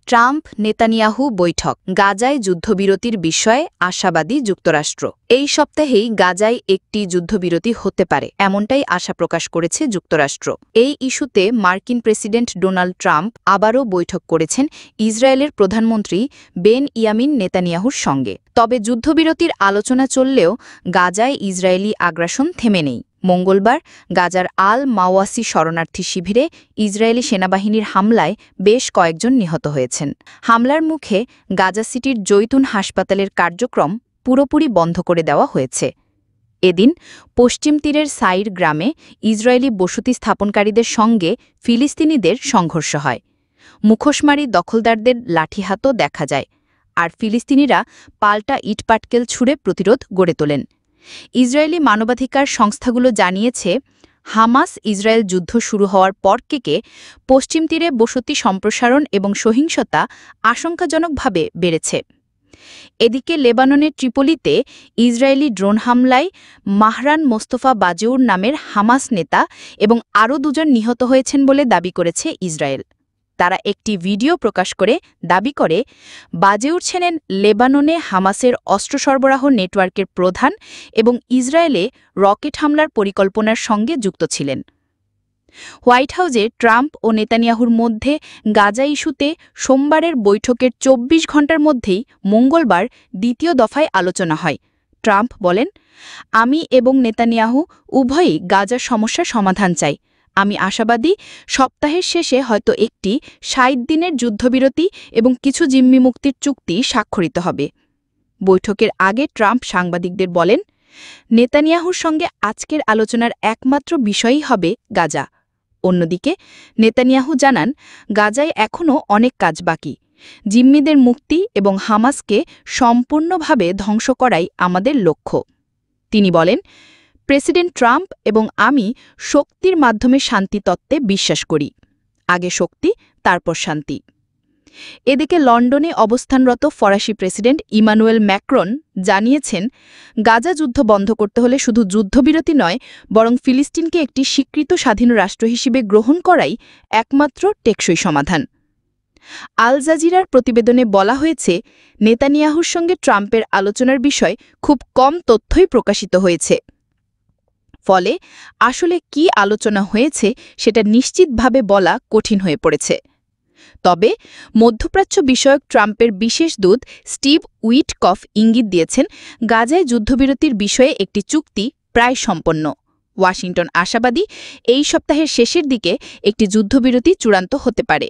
Trump Netanyahu বৈঠক, গাজায় যুদ্ধবিরতির বিষয়ে আশাবাদী যুক্তরাষ্ট্র। এই সপ্তাহেই গাজায় একটি যুদ্ধবিরতি হতে পারে, এমনটাই আশা প্রকাশ করেছে যুক্তরাষ্ট্র। এই ইস্যুতে মার্কিন প্রেসিডেন্ট ডোনাল্ড ট্রাম্প আবারও বৈঠক করেছেন ইসরায়েলের প্রধানমন্ত্রী বেনইয়ামিন নেতানিয়াহুর সঙ্গে। তবে যুদ্ধবিরতির আলোচনা চললেও গাজায় ইসরায়েলি আগ্রাসন থেমে নেই। মঙ্গলবার গাজার আল মাওয়াসি শরণার্থী শিবিরে ইসরায়েলি সেনাবাহিনীর হামলায় বেশ কয়েকজন নিহত হয়েছেন। হামলার মুখে গাজা সিটির জৈতুন হাসপাতালের কার্যক্রম পুরোপুরি বন্ধ করে দেওয়া হয়েছে। এদিন পশ্চিম তীরের সাইর গ্রামে ইসরায়েলি বসতি স্থাপনকারীদের সঙ্গে ফিলিস্তিনিদের সংঘর্ষ হয়। মুখোশমারি দখলদারদের লাঠিহাতও দেখা যায়, আর ফিলিস্তিনিরা পাল্টা ইটপাটকেল ছুঁড়ে প্রতিরোধ গড়ে তোলেন। ইসরায়েলি মানবাধিকার সংস্থাগুলো জানিয়েছে, হামাস ইসরায়েল যুদ্ধ শুরু হওয়ার পর থেকে পশ্চিম তীরে বসতি সম্প্রসারণ এবং সহিংসতা আশঙ্কাজনকভাবে বেড়েছে। এদিকে লেবাননের ট্রিপোলিতে ইসরায়েলি ড্রোন হামলায় মাহরান মোস্তফা বাজেউর নামের হামাস নেতা এবং আরও দুজন নিহত হয়েছেন বলে দাবি করেছে ইসরায়েল। তারা একটি ভিডিও প্রকাশ করে দাবি করে, বাজেউর ছিলেন লেবাননে হামাসের অস্ত্র সরবরাহ নেটওয়ার্কের প্রধান এবং ইসরায়েলে রকেট হামলার পরিকল্পনার সঙ্গে যুক্ত ছিলেন। হোয়াইট হাউসে ট্রাম্প ও নেতানিয়াহুর মধ্যে গাজা ইস্যুতে সোমবারের বৈঠকের ২৪ ঘণ্টার মধ্যেই মঙ্গলবার দ্বিতীয় দফায় আলোচনা হয়। ট্রাম্প বলেন, আমি এবং নেতানিয়াহু উভয়ই গাজার সমস্যার সমাধান চাই। আমি আশাবাদী সপ্তাহের শেষে হয়তো একটি ৬০ দিনের যুদ্ধবিরতি এবং কিছু জিম্মি মুক্তির চুক্তি স্বাক্ষরিত হবে। বৈঠকের আগে ট্রাম্প সাংবাদিকদের বলেন, নেতানিয়াহুর সঙ্গে আজকের আলোচনার একমাত্র বিষয়ই হবে গাজা। অন্যদিকে নেতানিয়াহু জানান, গাজায় এখনও অনেক কাজ বাকি। জিম্মিদের মুক্তি এবং হামাসকে সম্পূর্ণভাবে ধ্বংস করাই আমাদের লক্ষ্য। তিনি বলেন, প্রেসিডেন্ট ট্রাম্প এবং আমি শক্তির মাধ্যমে শান্তি তত্ত্বে বিশ্বাস করি। আগে শক্তি, তারপর শান্তি। এদিকে লন্ডনে অবস্থানরত ফরাসি প্রেসিডেন্ট ইমানুয়েল ম্যাক্রন জানিয়েছেন, গাজা যুদ্ধ বন্ধ করতে হলে শুধু যুদ্ধবিরতি নয়, বরং ফিলিস্তিনকে একটি স্বীকৃত স্বাধীন রাষ্ট্র হিসেবে গ্রহণ করাই একমাত্র টেকসই সমাধান। আল জাজিরার প্রতিবেদনে বলা হয়েছে, নেতানিয়াহুর সঙ্গে ট্রাম্পের আলোচনার বিষয় খুব কম তথ্যই প্রকাশিত হয়েছে। ফলে আসলে কি আলোচনা হয়েছে সেটা নিশ্চিতভাবে বলা কঠিন হয়ে পড়েছে। তবে মধ্যপ্রাচ্য বিষয়ক ট্রাম্পের বিশেষ দূত স্টিভ উইটকফ ইঙ্গিত দিয়েছেন, গাজায় যুদ্ধবিরতির বিষয়ে একটি চুক্তি প্রায় সম্পন্ন। ওয়াশিংটন আশাবাদী এই সপ্তাহের শেষের দিকে একটি যুদ্ধবিরতি চূড়ান্ত হতে পারে।